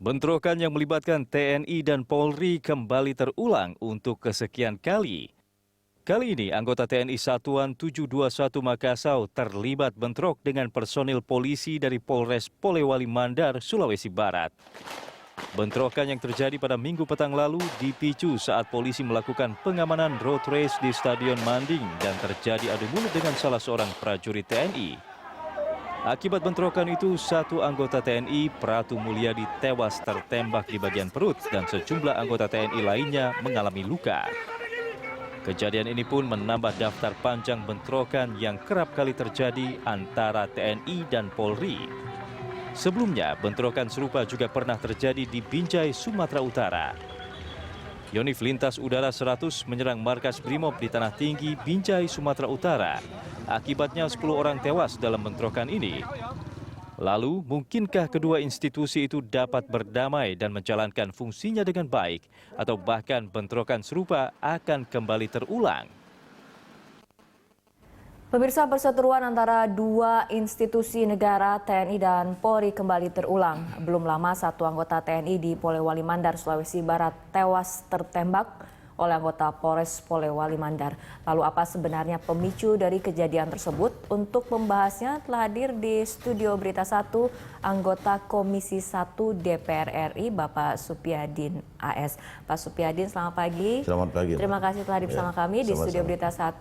Bentrokan yang melibatkan TNI dan Polri kembali terulang untuk kesekian kali. Kali ini anggota TNI Satuan 721 Makassau terlibat bentrok dengan personil polisi dari Polres Polewali Mandar, Sulawesi Barat. Bentrokan yang terjadi pada Minggu petang lalu dipicu saat polisi melakukan pengamanan road race di Stadion Manding dan terjadi adu mulut dengan salah seorang prajurit TNI. Akibat bentrokan itu, satu anggota TNI, Pratu Mulyadi, tewas tertembak di bagian perut dan sejumlah anggota TNI lainnya mengalami luka. Kejadian ini pun menambah daftar panjang bentrokan yang kerap kali terjadi antara TNI dan Polri. Sebelumnya, bentrokan serupa juga pernah terjadi di Binjai, Sumatera Utara. Yonif Lintas Udara 100 menyerang markas Brimob di Tanah Tinggi, Binjai, Sumatera Utara. Akibatnya 10 orang tewas dalam bentrokan ini. Lalu, mungkinkah kedua institusi itu dapat berdamai dan menjalankan fungsinya dengan baik? Atau bahkan bentrokan serupa akan kembali terulang? Pemirsa, perseteruan antara dua institusi negara, TNI dan Polri, kembali terulang. Belum lama satu anggota TNI di Polewali Mandar, Sulawesi Barat tewas tertembak oleh anggota Polres Polewali Mandar. Lalu apa sebenarnya pemicu dari kejadian tersebut? Untuk membahasnya telah hadir di Studio Berita 1 anggota Komisi 1 DPR RI Bapak Supyadin AS. Pak Supyadin, selamat pagi. Selamat pagi. Terima kasih telah hadir bersama kami di Studio Berita 1.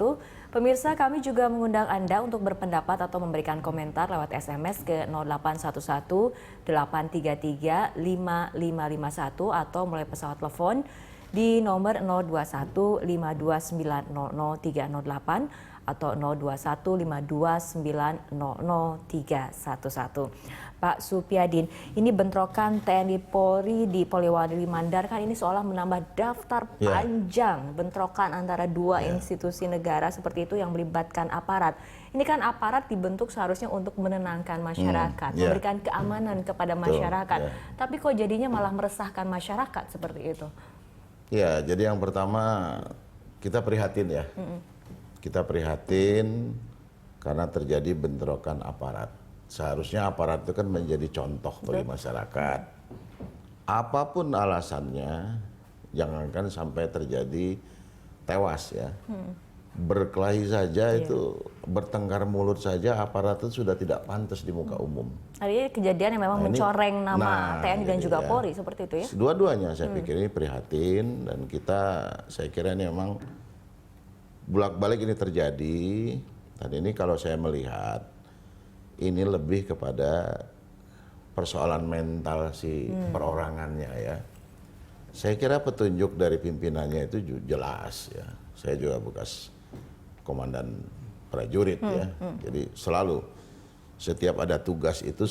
Pemirsa, kami juga mengundang Anda untuk berpendapat atau memberikan komentar lewat SMS ke 0811 833 5551 atau melalui pesawat telepon di nomor 021 529 00308 atau 021 529 00311. Pak Supyadin, ini bentrokan TNI Polri di Polewali Mandar kan ini seolah menambah daftar panjang bentrokan antara dua institusi negara seperti itu yang melibatkan aparat. Ini kan aparat dibentuk seharusnya untuk menenangkan masyarakat, memberikan keamanan kepada masyarakat. Tapi kok jadinya malah meresahkan masyarakat seperti itu? Ya, jadi yang pertama kita prihatin ya. Kita prihatin karena terjadi bentrokan aparat. Seharusnya aparat itu kan menjadi contoh bagi masyarakat. Apapun alasannya, jangankan sampai terjadi tewas ya. Berkelahi saja itu, bertengkar mulut saja aparat itu sudah tidak pantas di muka umum. Artinya kejadian yang memang mencoreng nama TNI dan juga Polri seperti itu ya? Dua-duanya saya pikir ini prihatin dan saya kira ini memang bolak-balik ini terjadi. Dan ini kalau saya melihat ini lebih kepada persoalan mental si perorangannya ya. Saya kira petunjuk dari pimpinannya itu jelas ya. Saya juga bekas komandan prajurit ya. Jadi selalu setiap ada tugas itu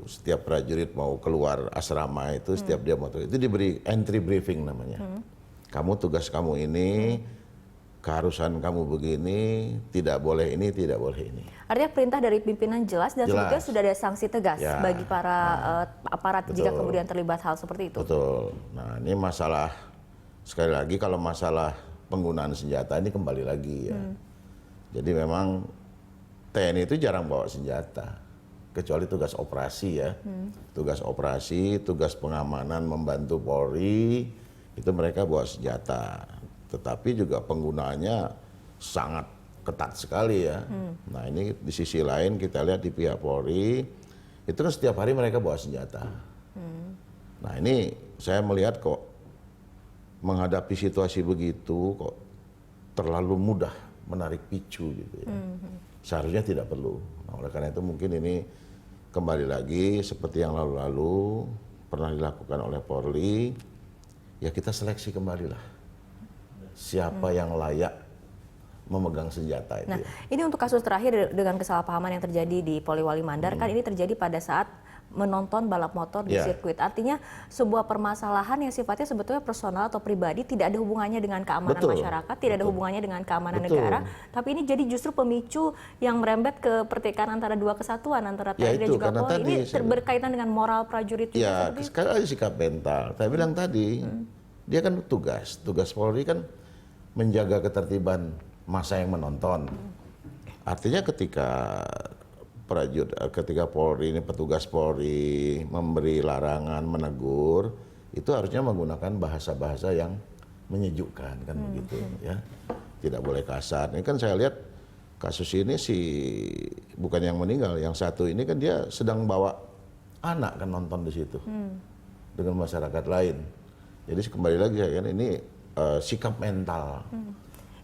setiap prajurit mau keluar asrama itu setiap dia mau itu diberi entry briefing namanya. Kamu tugas kamu ini, keharusan kamu begini, tidak boleh ini, tidak boleh ini. Artinya perintah dari pimpinan jelas dan juga sudah ada sanksi tegas bagi para aparat jika kemudian terlibat hal seperti itu. Betul. Nah, ini masalah sekali lagi kalau masalah penggunaan senjata ini kembali lagi ya. Jadi memang TNI itu jarang bawa senjata, kecuali tugas operasi ya. Tugas operasi, tugas pengamanan membantu Polri, itu mereka bawa senjata. Tetapi juga penggunaannya sangat ketat sekali ya. Nah ini di sisi lain kita lihat di pihak Polri, itu kan setiap hari mereka bawa senjata. Nah ini saya melihat kok menghadapi situasi begitu kok terlalu mudah menarik picu gitu ya. Seharusnya tidak perlu. Nah, oleh karena itu mungkin ini kembali lagi seperti yang lalu-lalu pernah dilakukan oleh Polri, ya kita seleksi kembali lah. Siapa yang layak memegang senjata itu. Nah, ini untuk kasus terakhir dengan kesalahpahaman yang terjadi di Polewali Mandar, kan ini terjadi pada saat menonton balap motor di sirkuit. Artinya sebuah permasalahan yang sifatnya sebetulnya personal atau pribadi, tidak ada hubungannya dengan keamanan masyarakat, tidak ada hubungannya dengan keamanan negara, tapi ini jadi justru pemicu yang merembet ke pertikaian antara dua kesatuan, antara TNI dan juga Polri. Ini berkaitan dengan moral prajurit juga. Ya, sekali lagi sikap mental. Saya bilang tadi, dia kan tugas Polri kan menjaga ketertiban massa yang menonton. Artinya ketika ketika Polri ini petugas Polri memberi larangan, menegur, itu harusnya menggunakan bahasa-bahasa yang menyejukkan kan begitu ya. Tidak boleh kasar. Ini kan saya lihat kasus ini bukan yang meninggal, yang satu ini kan dia sedang bawa anak kan nonton di situ dengan masyarakat lain. Jadi kembali lagi kan ini sikap mental.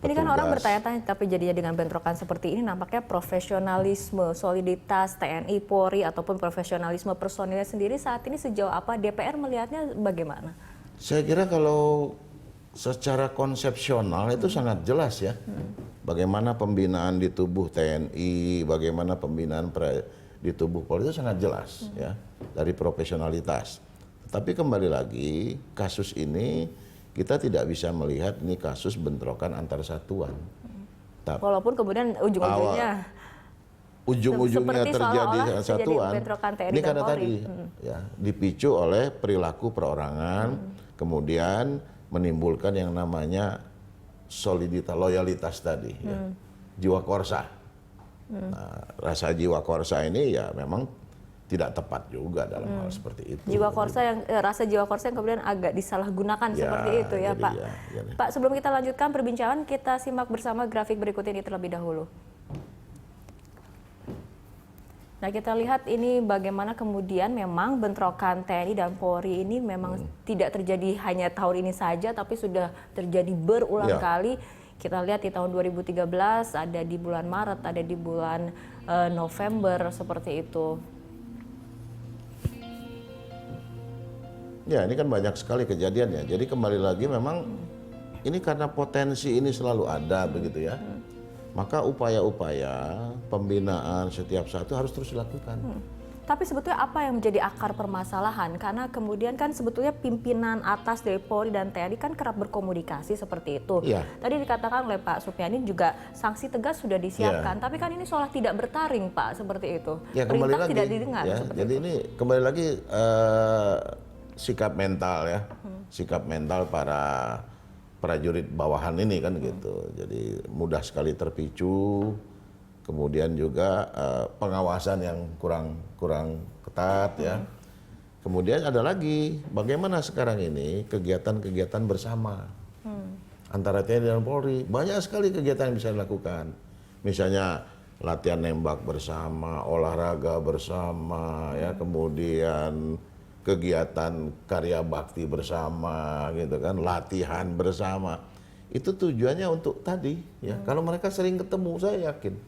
Ini kan orang bertanya-tanya, tapi jadinya dengan bentrokan seperti ini nampaknya profesionalisme, soliditas TNI, Polri ataupun profesionalisme personilnya sendiri saat ini sejauh apa DPR melihatnya bagaimana? Saya kira kalau secara konsepsional itu sangat jelas ya. Bagaimana pembinaan di tubuh TNI, bagaimana pembinaan di tubuh Polri itu sangat jelas ya, dari profesionalitas. Tapi kembali lagi kasus ini kita tidak bisa melihat ini kasus bentrokan antar satuan. Walaupun kemudian ujung-ujungnya terjadi satuan, ini karena tadi ya, dipicu oleh perilaku perorangan, kemudian menimbulkan yang namanya soliditas, loyalitas tadi, ya, jiwa korsa. Nah, rasa jiwa korsa ini ya memang tidak tepat juga dalam hal seperti itu. Rasa jiwa korsa yang kemudian agak disalahgunakan seperti itu ya, Pak. Pak, sebelum kita lanjutkan perbincangan, kita simak bersama grafik berikut ini terlebih dahulu. Nah, kita lihat ini bagaimana kemudian memang bentrokan TNI dan Polri ini memang tidak terjadi hanya tahun ini saja, tapi sudah terjadi berulang kali. Kita lihat di tahun 2013, ada di bulan Maret, ada di bulan November, seperti itu. Ya, ini kan banyak sekali kejadiannya. Jadi kembali lagi memang ini karena potensi ini selalu ada begitu ya. Maka upaya-upaya pembinaan setiap satu harus terus dilakukan. Tapi sebetulnya apa yang menjadi akar permasalahan? Karena kemudian kan sebetulnya pimpinan atas dari Polri dan TNI kan kerap berkomunikasi seperti itu. Ya. Tadi dikatakan oleh Pak Supyani juga sanksi tegas sudah disiapkan. Tapi kan ini seolah tidak bertaring, Pak, seperti itu. Ya, Perintah tidak didengar. Ya, jadi ini kembali lagi sikap mental ya, sikap mental para prajurit bawahan ini kan gitu. Jadi mudah sekali terpicu, kemudian juga pengawasan yang kurang ketat ya. Kemudian ada lagi bagaimana sekarang ini kegiatan-kegiatan bersama antara TNI dan Polri, banyak sekali kegiatan yang bisa dilakukan. Misalnya latihan nembak bersama, olahraga bersama, ya, kemudian kegiatan karya bakti bersama, gitu kan, latihan bersama. Itu tujuannya untuk tadi, ya. Kalau mereka sering ketemu, saya yakin.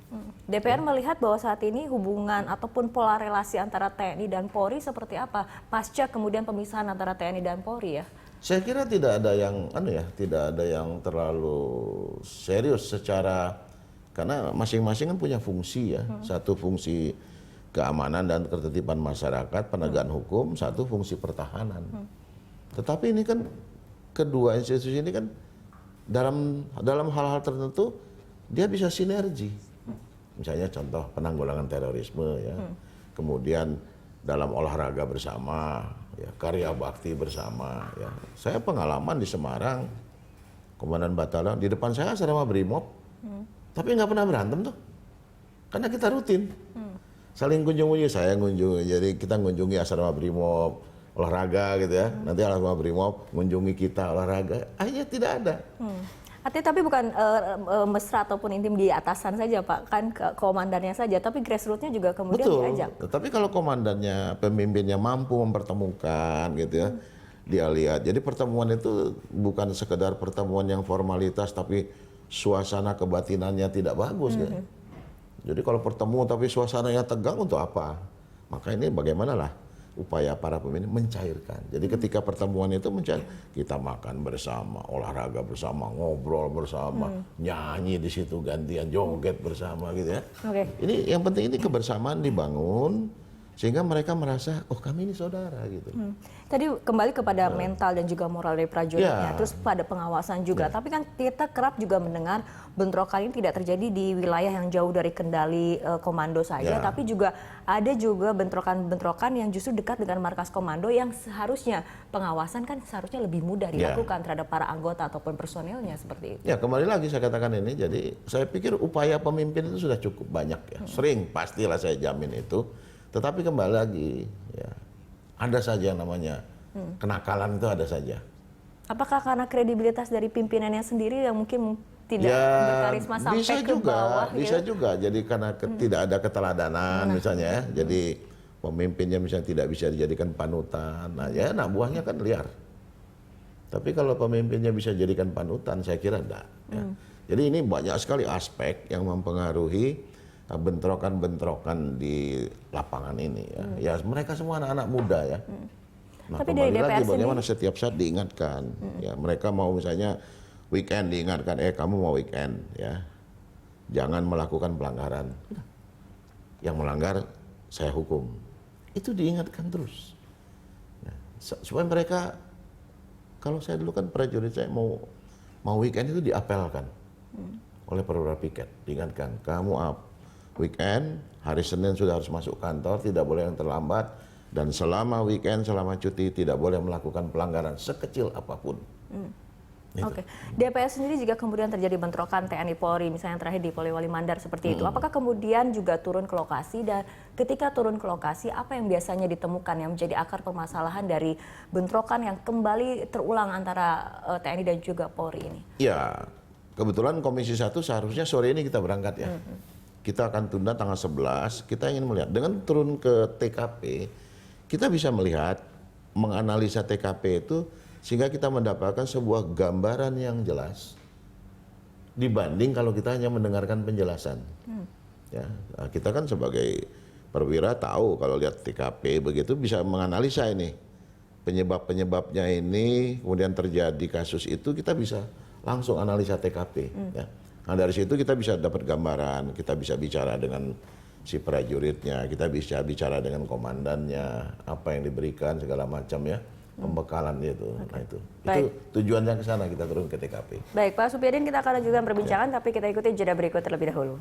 DPR melihat bahwa saat ini hubungan ataupun pola relasi antara TNI dan Polri seperti apa pasca kemudian pemisahan antara TNI dan Polri ya? Saya kira tidak ada yang tidak ada yang terlalu serius secara, karena masing-masing kan punya fungsi ya. Satu fungsi keamanan dan ketertiban masyarakat, penegakan hukum, satu fungsi pertahanan. Tetapi ini kan kedua institusi ini kan dalam hal-hal tertentu dia bisa sinergi. Misalnya contoh penanggulangan terorisme ya. Kemudian dalam olahraga bersama, ya, karya bakti bersama ya. Saya pengalaman di Semarang, komandan batalion di depan saya asrama Brimob. Tapi nggak pernah berantem tuh. Karena kita rutin. Saling kunjungi, saya ngunjungi, jadi kita ngunjungi asrama Brimob, olahraga gitu ya. Nanti asrama Brimob ngunjungi kita olahraga, akhirnya tidak ada. Artinya tapi bukan mesra ataupun intim di atasan saja Pak, kan komandannya saja, tapi grassroots-nya juga kemudian diajak. Tapi kalau komandannya, pemimpinnya mampu mempertemukan gitu ya, dia lihat. Jadi pertemuan itu bukan sekedar pertemuan yang formalitas, tapi suasana kebatinannya tidak bagus gitu. Jadi kalau pertemuan tapi suasananya tegang untuk apa? Maka ini bagaimanalah upaya para pemimpin mencairkan. Jadi ketika pertemuan itu mencair, kita makan bersama, olahraga bersama, ngobrol bersama, nyanyi di situ, gantian joget bersama gitu ya. Ini yang penting ini kebersamaan dibangun, Sehingga mereka merasa, oh kami ini saudara gitu. Tadi kembali kepada mental dan juga moral dari prajuritnya, Ya. terus pada pengawasan juga. Tapi kan kita kerap juga mendengar bentrokan ini tidak terjadi di wilayah yang jauh dari kendali komando saja, Ya. tapi juga ada juga bentrokan-bentrokan yang justru dekat dengan markas komando yang seharusnya pengawasan kan seharusnya lebih mudah dilakukan terhadap para anggota ataupun personilnya seperti itu. Ya kembali lagi saya katakan ini, jadi saya pikir upaya pemimpin itu sudah cukup banyak ya. Sering, pastilah saya jamin itu. Tetapi kembali lagi, ya ada saja yang namanya kenakalan itu ada saja. Apakah karena kredibilitas dari pimpinannya sendiri yang mungkin tidak berkarisma sampai bisa ke juga, bawah? bisa gitu? juga. Jadi karena tidak ada keteladanan misalnya ya. Jadi pemimpinnya misalnya tidak bisa dijadikan panutan. Nah ya anak buahnya kan liar. Tapi kalau pemimpinnya bisa jadikan panutan, saya kira enggak. Ya. Jadi ini banyak sekali aspek yang mempengaruhi bentrokan-bentrokan di lapangan ini ya. Ya mereka semua anak-anak muda ya. Nah, Tapi dari kembali lagi DPR bagaimana setiap saat diingatkan. Ya mereka mau misalnya weekend diingatkan, kamu mau weekend ya. Jangan melakukan pelanggaran. Yang melanggar saya hukum. Itu diingatkan terus. Nah, supaya mereka, kalau saya dulu kan prajurit saya mau weekend itu diapelkan oleh perwira piket, diingatkan kamu weekend, hari Senin sudah harus masuk kantor, tidak boleh yang terlambat, dan selama weekend, selama cuti, tidak boleh melakukan pelanggaran sekecil apapun. Oke, DPR sendiri jika kemudian terjadi bentrokan TNI Polri, misalnya yang terakhir di Polewali Mandar seperti itu, apakah kemudian juga turun ke lokasi, dan ketika turun ke lokasi, apa yang biasanya ditemukan yang menjadi akar permasalahan dari bentrokan yang kembali terulang antara TNI dan juga Polri ini? Ya, kebetulan Komisi 1 seharusnya sore ini kita berangkat ya. Kita akan tunda tanggal 11, kita ingin melihat. Dengan turun ke TKP, kita bisa melihat, menganalisa TKP itu, sehingga kita mendapatkan sebuah gambaran yang jelas, dibanding kalau kita hanya mendengarkan penjelasan. Ya, nah, kita kan sebagai perwira tahu, kalau lihat TKP begitu, bisa menganalisa ini. Penyebab-penyebabnya ini, kemudian terjadi kasus itu, kita bisa langsung analisa TKP. Ya. Nah dari situ kita bisa dapat gambaran, kita bisa bicara dengan si prajuritnya, kita bisa bicara dengan komandannya, apa yang diberikan segala macam ya, pembekalan itu. Nah itu tujuannya ke sana kita turun ke TKP. Baik, Pak Supyadin, kita akan lanjutkan perbincangan, tapi kita ikuti jeda berikut terlebih dahulu.